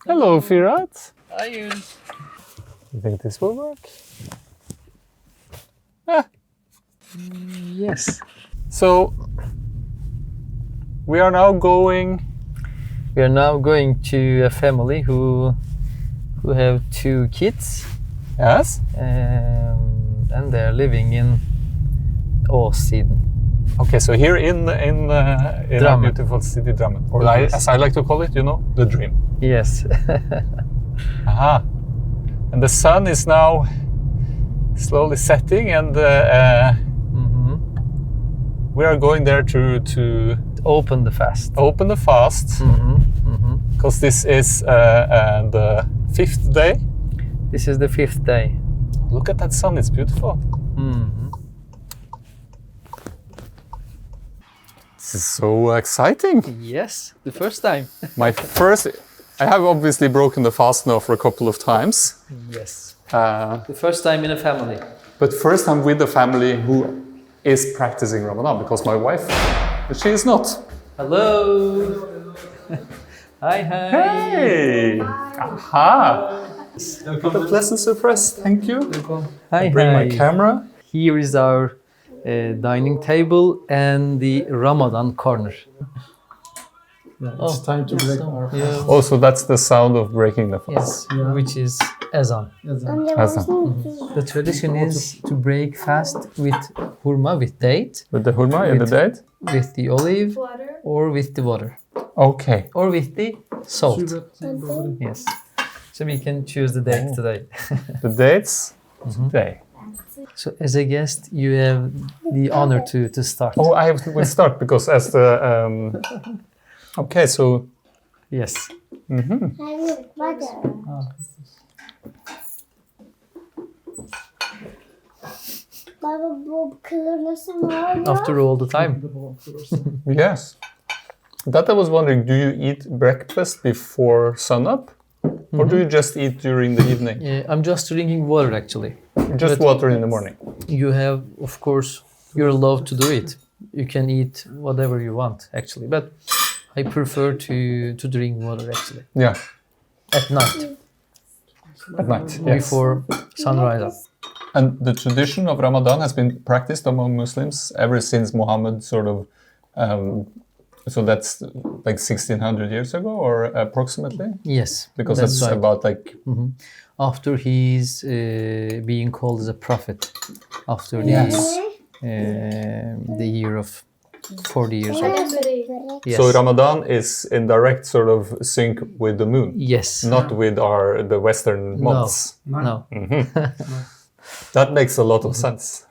Hello, Firat. Hi, you. You think this will work? Ah. Yes. So, we are now going... We are now going to a family who have 2 kids. Yes? And they're living in Åsiden. Okay, so here in a beautiful city, Drammen, or Yes. as I like to call it, you know, the dream. Yes. Aha. And the sun is now slowly setting, and we are going there to Open the fast. open the fast, because this is the 5th day. This is the 5th day. Look at that sun, it's beautiful. This is so exciting. Yes, the first time. I have obviously broken the fast now for a couple of times. Yes. The first time in a family. But first I'm with the family who is practicing Ramadan, because my wife, she is not. Hello. Hi, hi. Hey! Aha! What a pleasant surprise, thank you. Hi, Bring hi. my camera. Here is our dining table and the Ramadan corner. It's time to break our fast. Oh, so that's the sound of breaking the fast. Yes, which is ezan. The tradition is to break fast with hurma, with date, With the hurma and the date? with the olive, or with the water, Okay. or with the salt. Sugar. Yes. So we can choose the date today. The dates today. So as a guest, you have the honor to start. Oh, will start because as the... Okay, so... Yes. After all the time. Yes. That I was wondering, do you eat breakfast before sunup? Or do you just eat during the evening? I'm just drinking water actually. Just water in the morning? You have, of course, you're allowed to do it. You can eat whatever you want actually, but I prefer to drink water actually Yeah, at night at night. Yes. before sunrise. And the tradition of Ramadan has been practiced among Muslims ever since Muhammad sort of... so that's like 1600 years ago, or approximately? Yes, Because that's it's right. about like... After he's being called as a prophet, after the year of 40 years old. Yes. So Ramadan is in direct sort of sync with the moon, Yes. not with the Western months. No. That makes a lot of sense.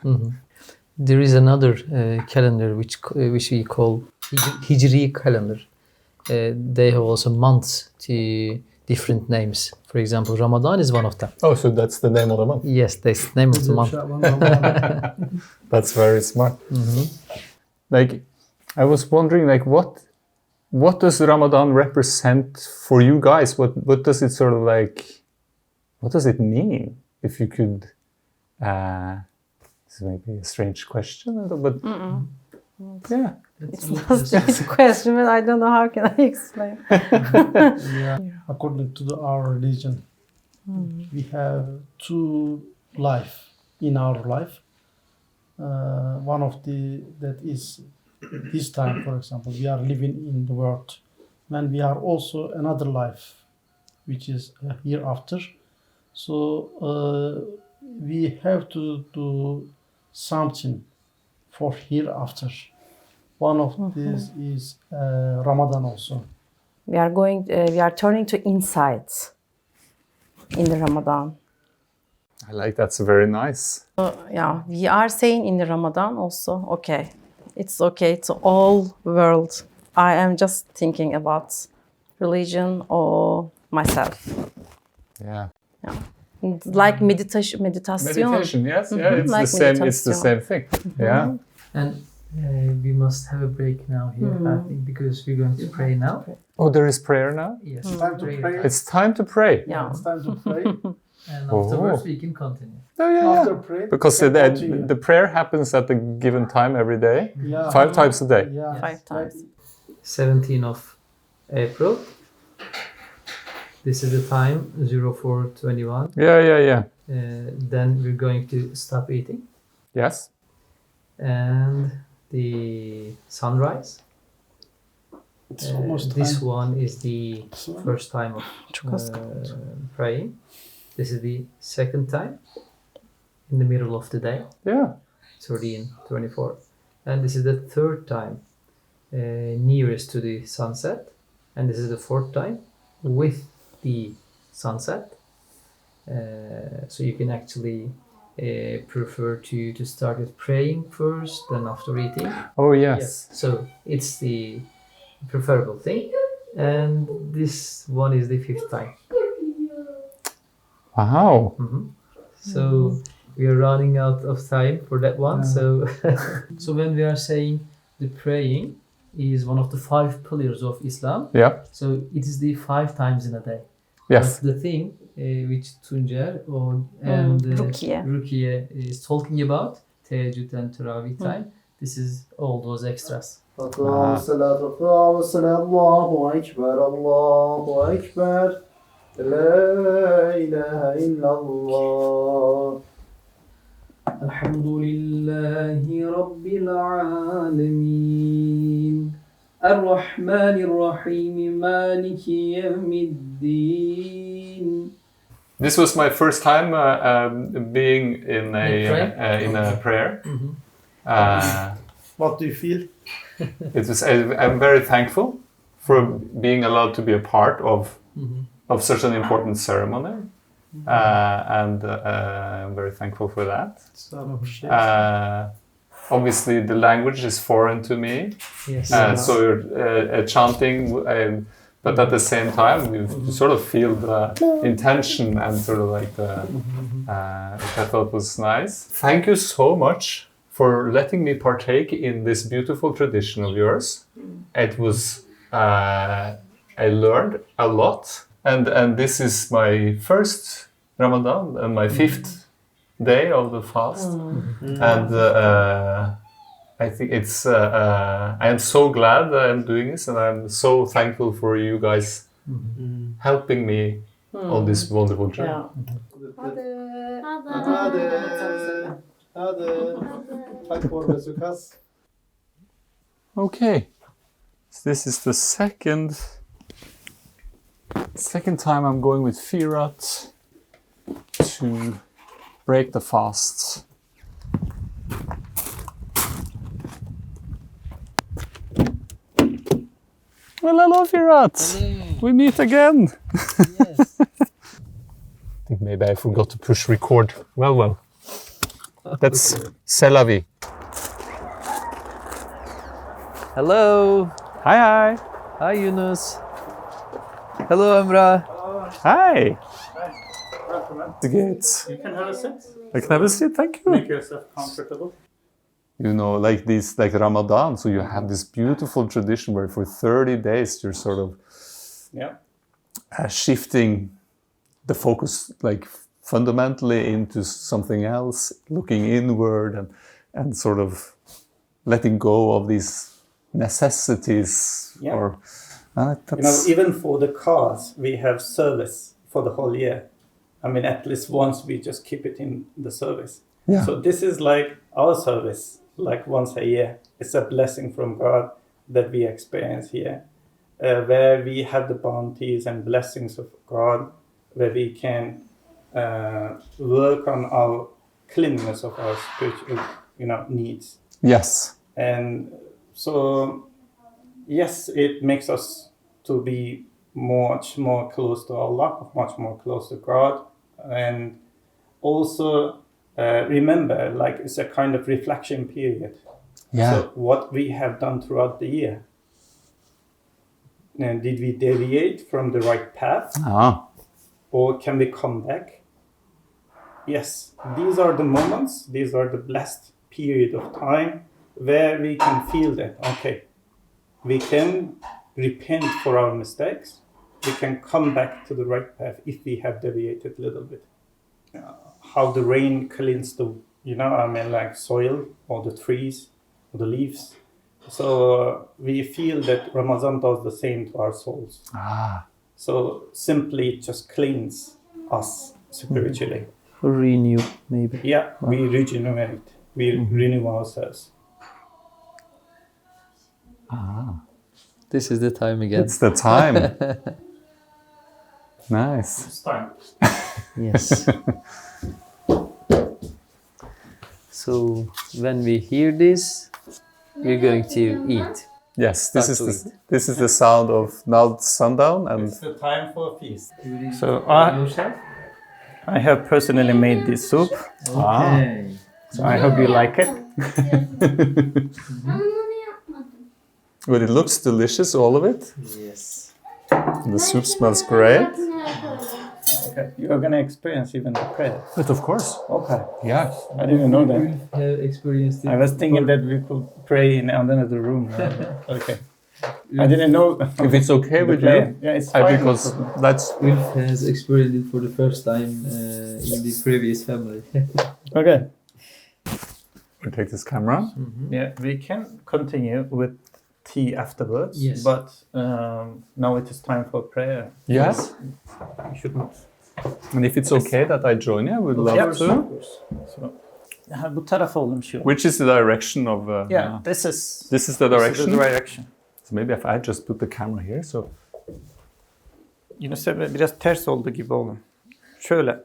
There is another calendar which we call Hijri calendar. They have also months to different names. For example, Ramadan is one of them. Oh, so that's the name of the month. Yes, that's the name of the month. That's very smart. Like, I was wondering, like, what does Ramadan represent for you guys? What does it sort of like? What does it mean? If you could, this may be a strange question, but yeah. It's not a strange question, but I don't know how can I explain. According to our religion, we have 2 life in our life. One of that is this time, for example, we are living in the world, and we are also another life, which is hereafter. So we have to do something for hereafter. One of these is Ramadan also. We are turning to insights in the Ramadan. I like that's very nice. Yeah, we are saying in the Ramadan also, okay, it's all world. I am just thinking about religion or myself. Yeah. Like meditation. Meditation, yes, yeah, it's Like the same. It's the meditation. same thing. Yeah. And we must have a break now here, I think, because we're going to pray now. Oh, there is prayer now. Yes, Time to pray. It's time to pray. Yeah. It's time to pray. And afterwards we can continue. Oh yeah. After pray, Because we can continue. the prayer happens at a given time every day, Yeah. 5 times a day. Yeah. 5 times. 17th of April. This is the time 04:21. Yeah. Then we're going to stop eating, Yes. and the sunrise. It's almost This time. one is the first time of praying. This is the second time in the middle of the day, Yeah. 13:24, and this is the third time nearest to the sunset, and this is the fourth time with the sunset. So you can actually prefer to start with praying first, then after eating. Oh, yes. So it's the preferable thing, and this one is the fifth time. Wow. So we are running out of time for that one. So so when we are saying the praying is one of the 5 pillars of Islam, Yeah. so it is the 5 times in a day. Yes. But the thing which Tuncer and Rukiye is talking about, Teheccüd and Teravih time, this is all those extras. الله والصلاة والسلام الله أكبر الله أكبر لا إله إلا الله الحمد لله رب العالمين الرحمن الرحيم مالك يوم الدين. This was my first time being in a prayer. What do you feel? I'm very thankful for being allowed to be a part of such an important ceremony, and I'm very thankful for that. Obviously, the language is foreign to me, Yes. so you're chanting, but at the same time, you sort of feel the intention and sort of like which I thought was nice. Thank you so much for letting me partake in this beautiful tradition of yours. It was, I learned a lot, and this is my first Ramadan and my 5th day of the fast, and I think it's, I am so glad that I'm doing this, and I'm so thankful for you guys helping me on this wonderful journey. Yeah. Okay, this is the second time I'm going with Firat to break the fast. Well, hello Firat. Hello. We meet again. Yes. I think maybe I forgot to push record. Well. That's c'est la vie. Hello. Hi. Hi, Yunus. Hello, Emrah. Hi. Good. You can have a seat. I can have a seat, thank you. Make yourself comfortable. You know, like this, like Ramadan, so you have this beautiful tradition where for 30 days you're sort of shifting the focus like fundamentally into something else, looking inward and sort of letting go of these necessities. Yeah. Or even for the cars, we have service for the whole year. I mean, at least once we just keep it in the service. Yeah. So this is like our service, like once a year. It's a blessing from God that we experience here, where we have the bounties and blessings of God, where we can work on our cleanliness of our spiritual, needs. Yes. And so, yes, it makes us to be much more close to Allah, much more close to God, and also remember, like it's a kind of reflection period. Yeah. So what we have done throughout the year. And did we deviate from the right path? Or can we come back? Yes, these are the moments, these are the blessed period of time where we can feel that, okay, we can repent for our mistakes, we can come back to the right path if we have deviated a little bit. How the rain cleans the, like soil or the trees or the leaves. So we feel that Ramadan does the same to our souls. So simply just cleans us spiritually. Renew, maybe. Yeah, we regenerate. We renew ourselves. This is the time again. It's the time. Nice. It's time. Yes. So when we hear this, we're going to eat. Yes, Start to this is the sound of now sundown, and It's the time for a feast. So I have personally made this soup. Okay. So I hope you like it. but it looks delicious, all of it. Yes. The soup smells great. Okay. You're gonna experience even the prayer. But of course, Okay. yeah. I didn't know that. Have experienced it. I was thinking that we could pray in another room. Okay. I didn't know. If it's okay the with prayer. you, Yeah, it's fine. because that's Ulf has experienced it for the first time in the previous family. Okay. we take this camera. Yeah, we can continue with tea afterwards. Yes. But now it is time for prayer. Yes, We shouldn't. and if it's okay that I join you, I would love to. So, bu tarafa oğlum şu. Which is the direction of? Yeah, this is This is the direction. the direction. So maybe if I just put the camera here, so Yunus Emre biraz ters oldu gibi oğlum. Şöyle.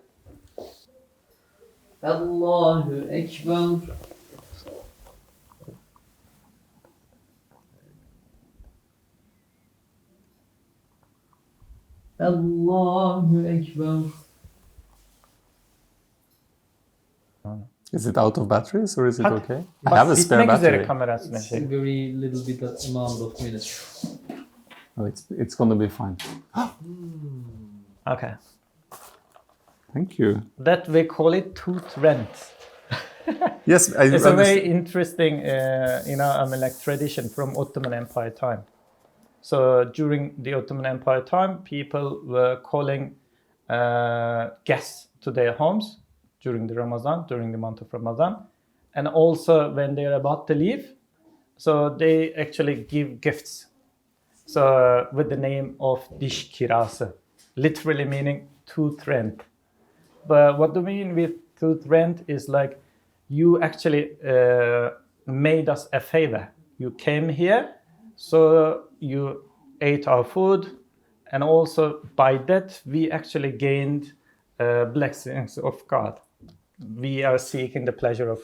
Allahu Ekber. Allahu Ekber. is it out of batteries or is it Bak, okay? I have a spare bitmek üzere battery. kamerasına It's a şey. very little bit amount of minutes. Oh, it's going to be fine. Okay. Thank you. That we call it tooth rent. Yes, I It's a very understand. interesting, tradition from Ottoman Empire time. So during the Ottoman Empire time, people were calling guests to their homes during the month of Ramadan, and also when they are about to leave. So they actually give gifts. So with the name of dish kirası, literally meaning tooth rent. But what do we mean with tooth rent is like you actually made us a favor. You came here, so you ate our food, and also by that we actually gained blessings of God. We are seeking the pleasure of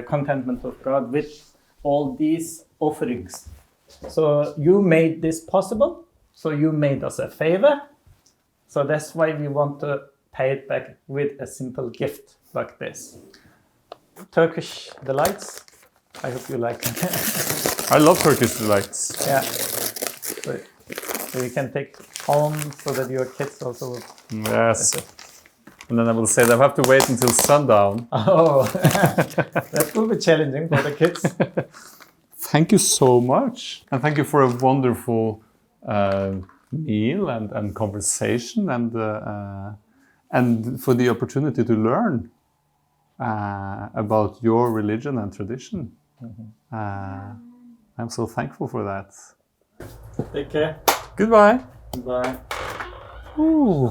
contentment of God with all these offerings. So you made this possible. So you made us a favor. So that's why we want to pay it back with a simple gift like this. Turkish delights. I hope you like it. I love Turkish delights. Yeah. So you can take home so that your kids also will. Yes. And then I will say that I have to wait until sundown. Oh, that will be challenging for the kids. Thank you so much. And thank you for a wonderful meal and conversation and for the opportunity to learn about your religion and tradition. I'm so thankful for that. Take care. Goodbye. Bye. Ooh.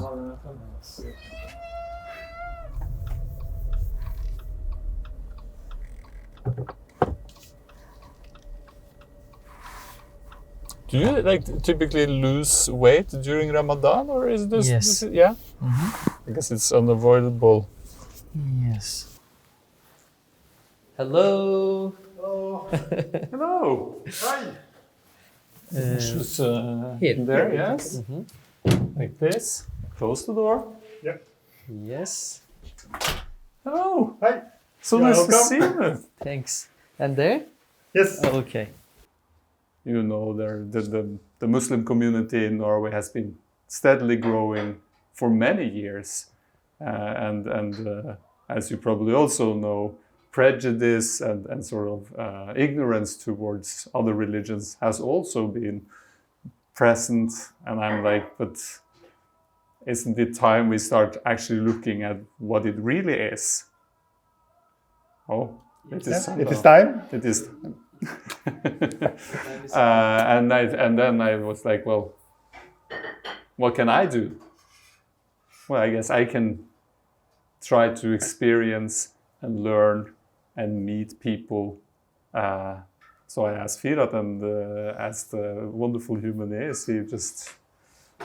Do you typically lose weight during Ramadan, or is this? Yes. Yeah. I guess it's unavoidable. Yes. Hello. Hello. Hi. Just Here. there, yes. Like this. Close the door. Yes. Hello. Hi. So You're nice to welcome. see you. Thanks. And there? Yes. Oh, okay. You know, the Muslim community in Norway has been steadily growing for many years, and as you probably also know, prejudice and sort of ignorance towards other religions has also been present. And I'm like, but isn't it time we start actually looking at what it really is? Oh, it is. It is time. It is. And then I was like, well, what can I do? Well, I guess I can try to experience and learn and meet people. So I asked Firat, and as the wonderful human he is, he just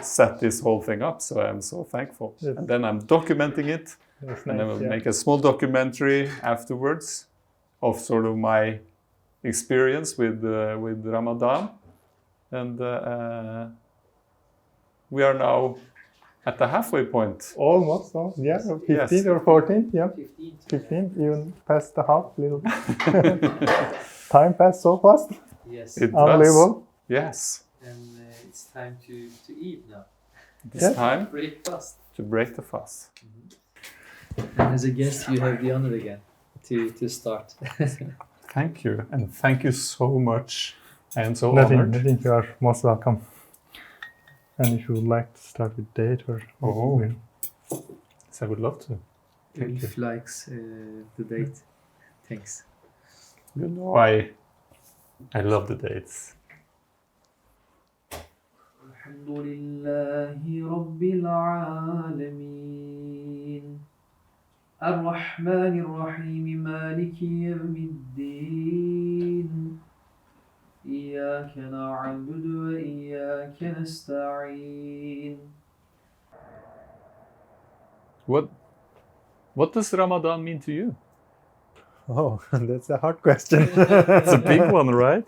set this whole thing up. So I'm so thankful. Yes. And then I'm documenting it. That's And I nice, will yeah. make a small documentary afterwards of sort of my experience with Ramadan. And we are now at the halfway point. Almost, so, yeah, 15 Yes. or 14, yeah. 15, even past the half, little bit. Time passed so fast. Yes. It Unbelievable. does. Yes. And it's time to eat now. It's Yes. time Breakfast. to break the fast. And as a guest, you have the honor again to start. Thank you. And thank you so much. I am so Nothing, honored. nothing. You are most welcome. And if you would like to start with date or... Oh. we'll- So I would love to. Thank you. ULF likes the date. Thanks. You know, I love the dates. الحمد لله رب العالمين الرحمن الرحيم مالك يوم الدين إياك نعبد وإياك نستعين. What does Ramadan mean to you? Oh, that's a hard question. It's a big one, right?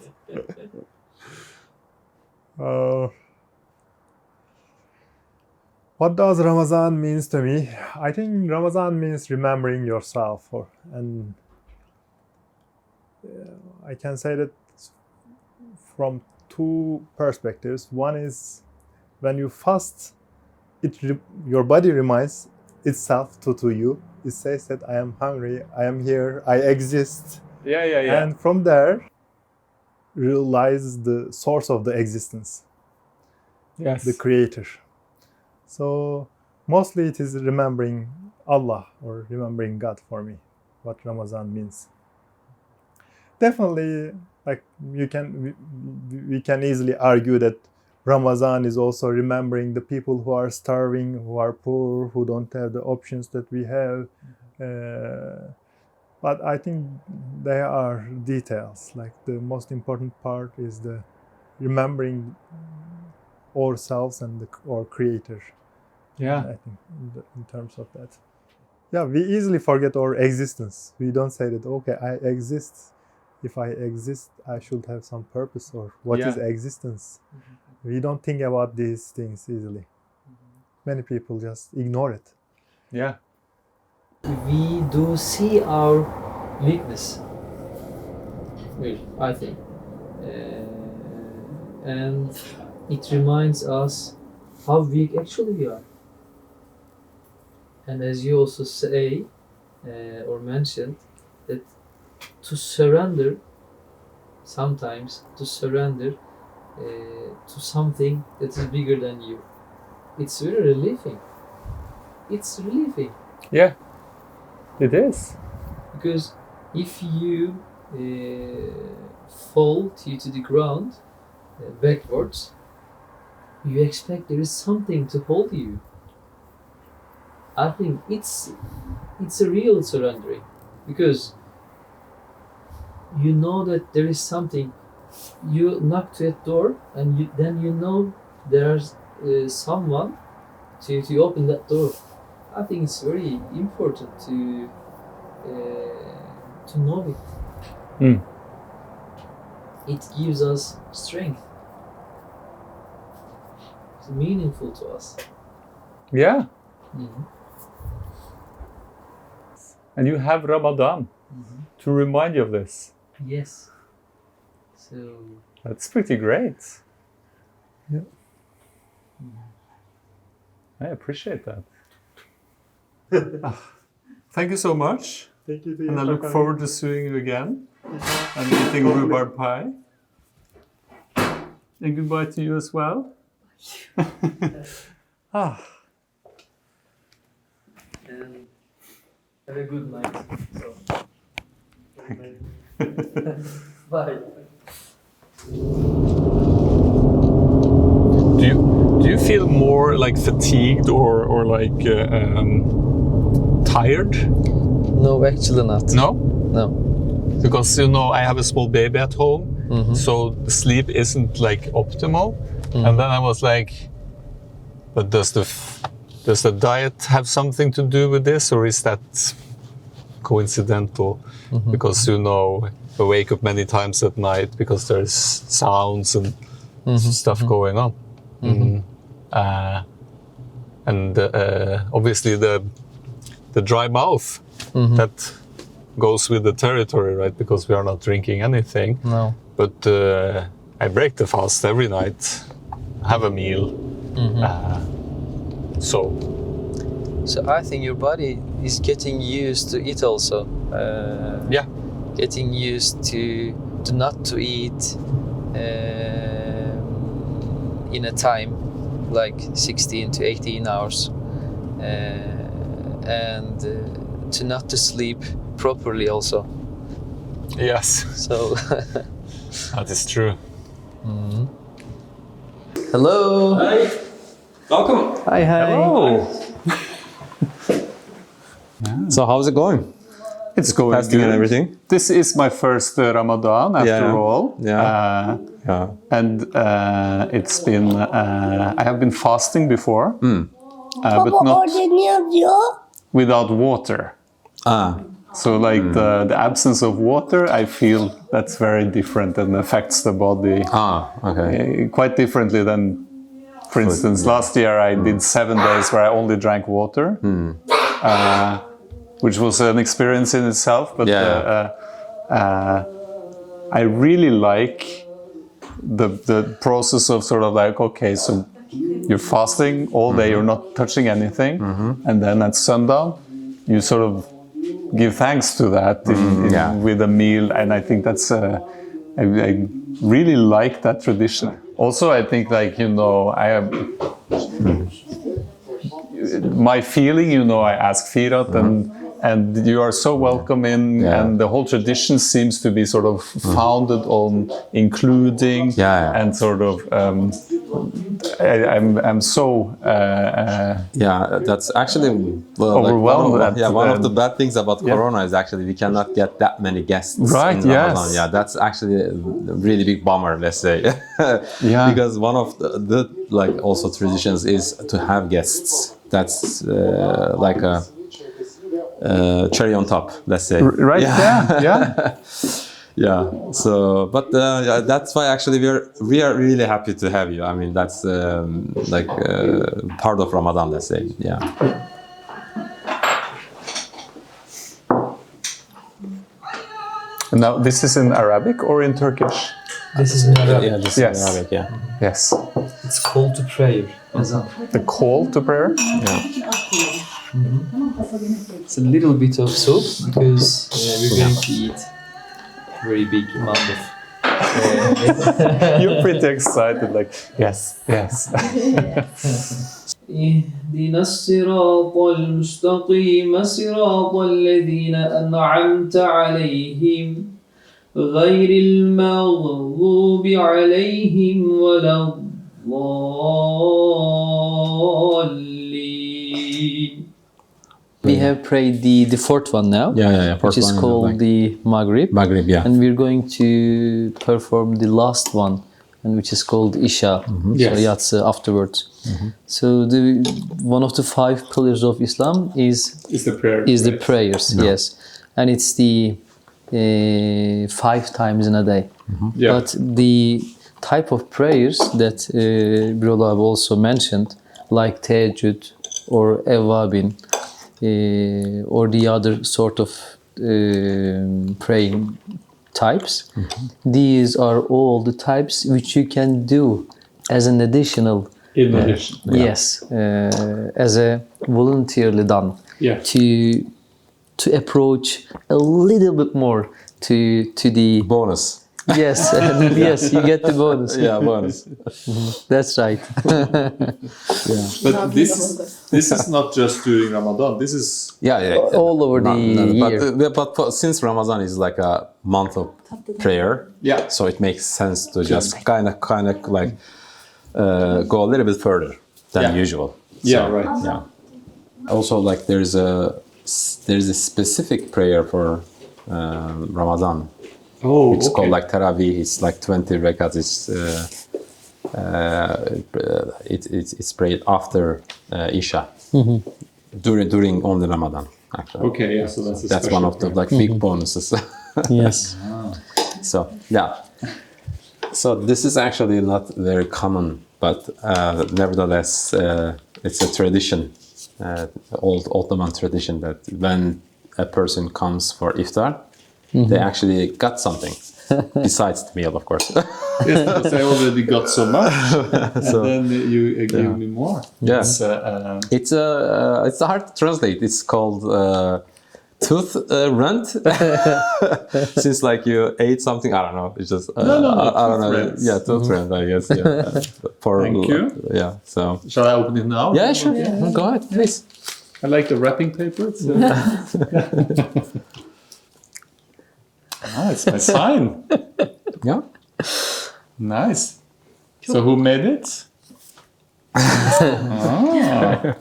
What does Ramadan means to me? I think Ramadan means remembering yourself, and I can say that from two perspectives. One is when you fast, your body reminds itself to you. It says that I am hungry, I am here, I exist. Yeah, yeah, yeah. And from there, realize the source of the existence, Yes. the creator. So mostly it is remembering Allah or remembering God for me, what Ramadan means. Definitely, like we can easily argue that Ramadan is also remembering the people who are starving, who are poor, who don't have the options that we have. But I think they are details. Like the most important part is the remembering ourselves and our creator. Yeah. I think in terms of that. Yeah, we easily forget our existence. We don't say that, okay, I exist. If I exist, I should have some purpose, or what is Yeah. existence? We don't think about these things easily. Many people just ignore it. Yeah. We do see our weakness. Well, I think. And it reminds us how weak actually we are. And as you also say or mentioned, that to surrender, sometimes to surrender to something that is bigger than you, it's very relieving. It's relieving. Yeah. It is. Because if you fall to the ground backwards, you expect there is something to hold you. I think it's a real surrendering, because you know that there is something. You knock to a door, and then you know there's someone to open that door. I think it's very important to know it. Mm. It gives us strength. It's meaningful to us. Yeah. Mm-hmm. And you have Ramadan to remind you of this. Yes. So That's pretty great. Yeah. I appreciate that. Thank you so much. Thank you. And I look forward to seeing you again and eating rhubarb pie. And goodbye to you as well. and have a good night. So. Bye. Do you feel more like fatigued or like tired? No, actually not. No? No. Because I have a small baby at home, so sleep isn't like optimal. And then I was like, but does the diet have something to do with this, or is that coincidental? Because I wake up many times at night because there's sounds and stuff going on. And obviously the dry mouth that goes with the territory, right? Because we are not drinking anything. No. But I break the fast every night, have a meal. So I think your body is getting used to it also. Getting used to not to eat in a time like 16 to 18 hours, and to not to sleep properly also. yes, So that is true. hello. Hi. Welcome. Hi. Hello. So how's it going? It's going Fasting good. and everything? This is my first Ramadan after all. Yeah. And it's been, I have been fasting before, but not without water. So like the absence of water, I feel that's very different and affects the body Okay. quite differently than, for instance, last year I did 7 days where I only drank water, which was an experience in itself. But I really like the process of sort of like, okay, so you're fasting all day, you're not touching anything, and then at sundown you sort of give thanks to that with a meal, and I think that's I really like that tradition. Also, I think like I have my feeling. I ask Firat and you are so welcoming, and the whole tradition seems to be sort of founded on including and sort of I'm so that's actually overwhelmed. One of the bad things about Corona is actually we cannot get that many guests in Ramadan. Yeah, that's actually a really big bummer, let's say. Because one of the like also traditions is to have guests. That's like a cherry on top, let's say. Right? Yeah. Yeah. So, but that's why actually we are really happy to have you. I mean, that's part of Ramadan, let's say. Yeah. Now, this is in Arabic or in Turkish? This is in Arabic. Yeah, this is in Arabic. Yeah. Yes. It's call to prayer. The call to prayer? Yeah. It's a little bit of soup because we're going to eat very big amount of. You're pretty excited, like yes. اهدنا الصراط المستقيم صراط الذين أنعمت عليهم غير المغضوب عليهم ولا الضالين. We have prayed the fourth one now, which is called the Maghrib. Maghrib, yeah. And we're going to perform the last one, and which is called Isha, so Yatsı afterwards. So one of the 5 pillars of Islam is the prayer. The prayers, yes, and it's the 5 times in a day. But the type of prayers that Birol have also mentioned, like Tahajjud or Ewabin, or the other sort of praying types, these are all the types which you can do as an additional. Yes, as a voluntarily done to approach a little bit more to the bonus. Yes, yes, you get the bonus. Yeah, bonus. That's right. But this is not just during Ramadan. This is all over the year. But since Ramadan is like a month of prayer, so it makes sense to just kind of like go a little bit further. than usual. Yeah, right. Yeah. Also, like there's a specific prayer for Ramadan. Oh, It's called like Tarawih. It's like 20 rakats. It's prayed after Isha during only Ramadan. Actually. Okay, yeah. So that's one of the like big bonuses. Yes. So yeah. So this is actually not very common, but nevertheless, it's a tradition, old Ottoman tradition, that when a person comes for iftar, they actually got something besides the meal, of course. Yes, because I already got so much, and then you give me more. Yeah. It's hard to translate. It's called tooth rent. Since like you ate something, I don't know. It's just I don't know. Rents. Yeah, tooth rent, I guess. Yeah. Thank you. Yeah. So. Shall I open it now? Yeah, sure. Yeah. Go ahead, please. I like the wrapping paper. It's, it's my sign. Yeah. Nice. So who made it?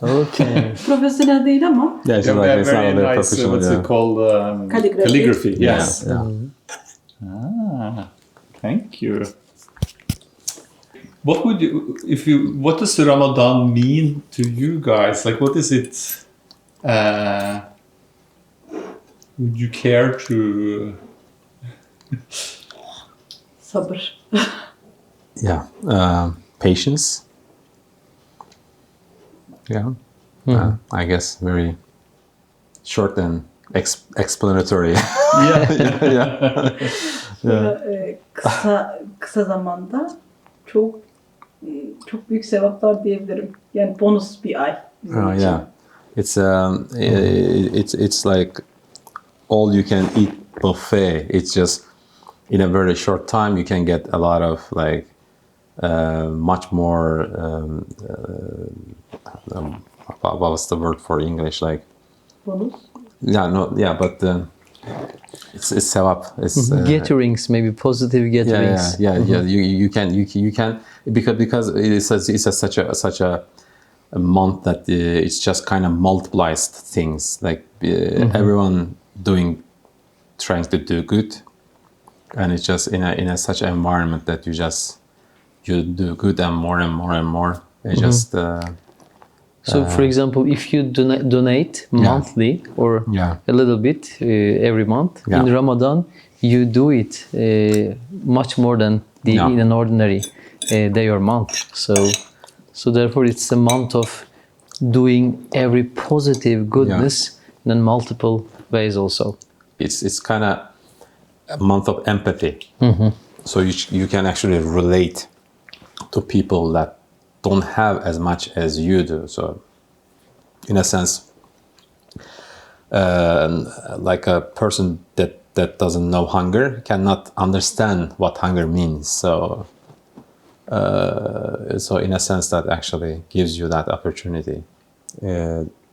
Okay. Profesyonel değil ama. Yeah, it's Yeah, like, it's very not a nice. professional. What's it called? Calligraphy. Yes. Yeah. Thank you. What would you, what does Ramadan mean to you guys? Like, what is it? Would you care to? Sabır. Yeah. Patience. Yeah. I guess very short and explanatory. Yeah. Kısa zamanda çok büyük sevaplar diyebilirim. Yani bonus bir ay. bizim için. Yeah. It's like all you can eat buffet. It's just in a very short time you can get a lot of like much more what was the word for English, like Bonus. but it's sevap. It's Gatherings, maybe positive gatherings. yeah. You can because it's such a month that it's just kind of multiplies things, like everyone trying to do good, and it's just in a such an environment that you do good and more and more and more. It just So, for example, if you donate monthly or a little bit every month in Ramadan, you do it much more than in an ordinary day or month. So therefore, it's a month of doing every positive goodness in multiple ways. Also, it's kind of a month of empathy. So you can actually relate to people that don't have as much as you do. So in a sense, like a person that doesn't know hunger cannot understand what hunger means. So in a sense that actually gives you that opportunity.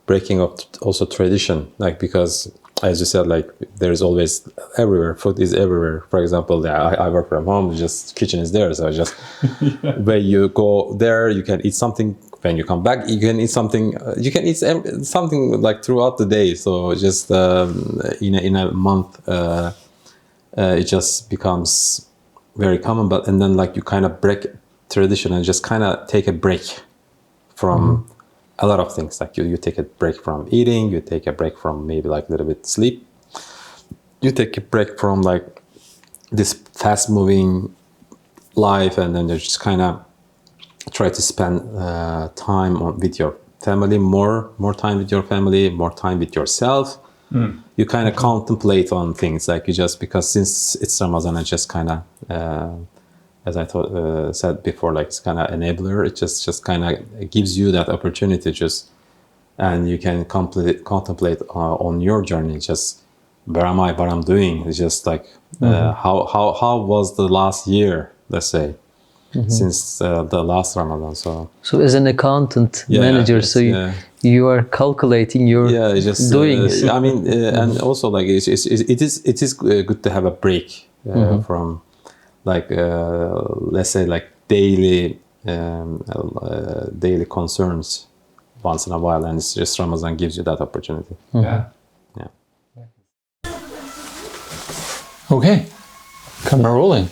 Breaking up also tradition, like, because as you said, like there is always everywhere, food is everywhere. For example, I work from home, just kitchen is there, so just where you go there, you can eat something. When you come back, you can eat something. You can eat something like throughout the day. So just in a month, it just becomes very common. And then like you kind of break tradition and just kind of take a break from a lot of things. Like you take a break from eating, you take a break from maybe like a little bit sleep. You take a break from like this fast moving life, and then you just kind of try to spend time with your family, more time with your family, more time with yourself. You kind of contemplate on things, like you just, because since it's Ramadan, it just kind of as I said before, like it's kind of enabler. It just kind of gives you that opportunity, and you can contemplate on your journey. Just where am I? What I'm doing? It's just like how was the last year? Let's say since the last Ramadan. So as an accountant manager, you are calculating your doings. I mean, and also like it is good to have a break from. Like let's say like daily daily concerns once in a while, and it's just Ramadan gives you that opportunity. Yeah. Yeah. Okay, camera rolling.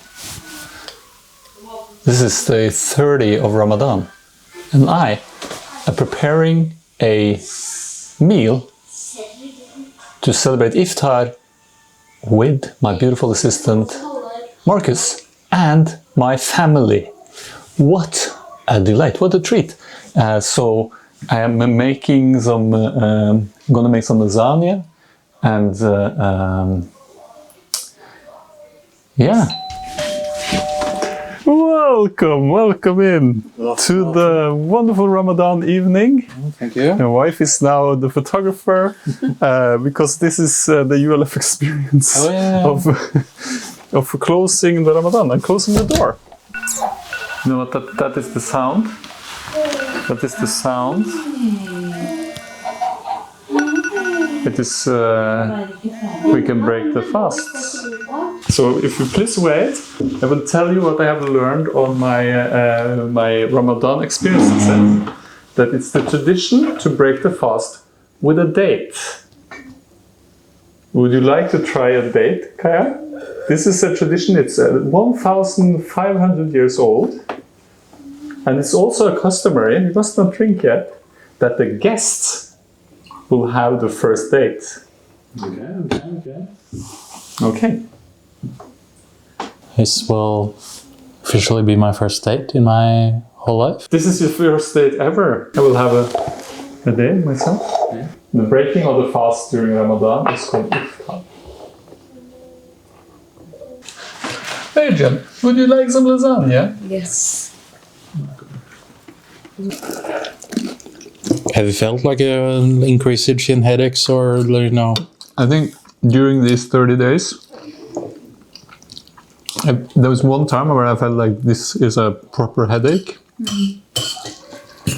This is day 30 of Ramadan, and I am preparing a meal to celebrate Iftar with my beautiful assistant Marcus and my family. What a delight, what a treat. So I am making some, gonna make some lasagna, and yeah. Welcome in to the wonderful Ramadan evening. Thank you. My wife is now the photographer because this is the ULF experience of closing the Ramadan and closing the door. You know what that is the sound? That is the sound. It is we can break the fast. So if you please wait, I will tell you what I have learned on my my Ramadan experiences. That it's the tradition to break the fast with a date. Would you like to try a date, Kaya? This is a tradition. It's 1,500 years old, and it's also a customary. You must not drink yet. That the guests will have the first date. Okay. This will officially be my first date in my whole life. This is your first date ever. I will have a day myself. Yeah. The breaking of the fast during Ramadan is called Iftar. Hey Jen, would you like some lasagna? Yes. Have you felt like an increase in headaches or, you know? I think during these 30 days, there was one time where I felt like this is a proper headache.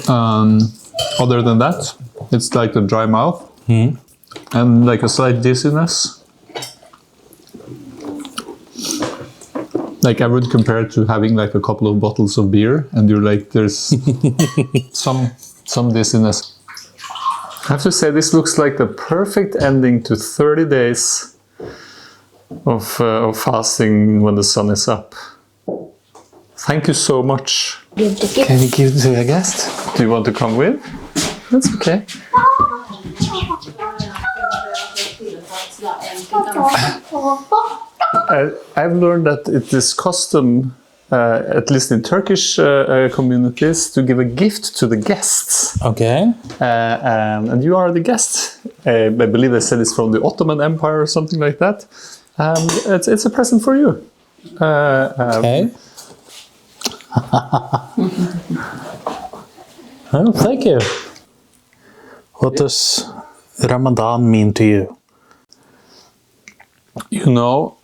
Other than that, it's like a dry mouth and like a slight dizziness. Like I would compare it to having like a couple of bottles of beer, and you're like, there's some dizziness. I have to say, this looks like the perfect ending to 30 days of fasting when the sun is up. Thank you so much. Can you give it to a guest? Do you want to come with? That's okay. I've learned that it is custom, at least in Turkish communities, to give a gift to the guests. Okay. And you are the guest. I believe they said it's from the Ottoman Empire or something like that. It's a present for you. Okay. Well, thank you. What does Ramadan mean to you? You know,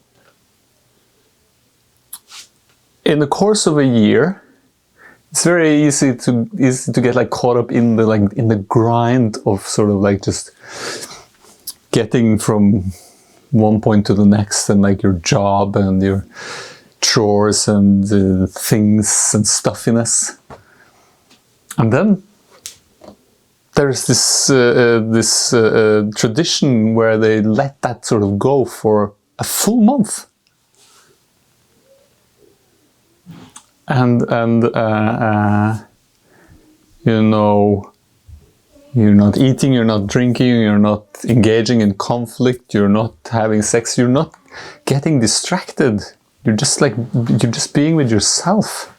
in the course of a year, it's very easy to get like caught up in the grind of sort of like just getting from one point to the next, and like your job and your chores and things and stuffiness. And then there's this tradition where they let that sort of go for a full month. And you know, you're not eating, you're not drinking, you're not engaging in conflict, you're not having sex, you're not getting distracted. You're just being with yourself.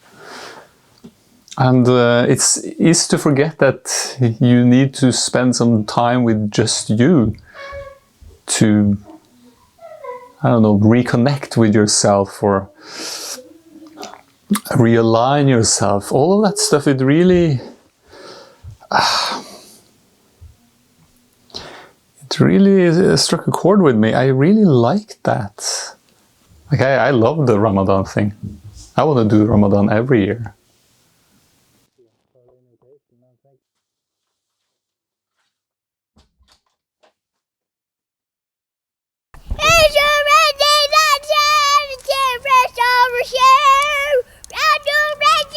And it's easy to forget that you need to spend some time with just you to, I don't know, reconnect with yourself or realign yourself. All of that stuff, it really struck a chord with me. I really liked that. Like I love the Ramadan thing. I want to do Ramadan every year.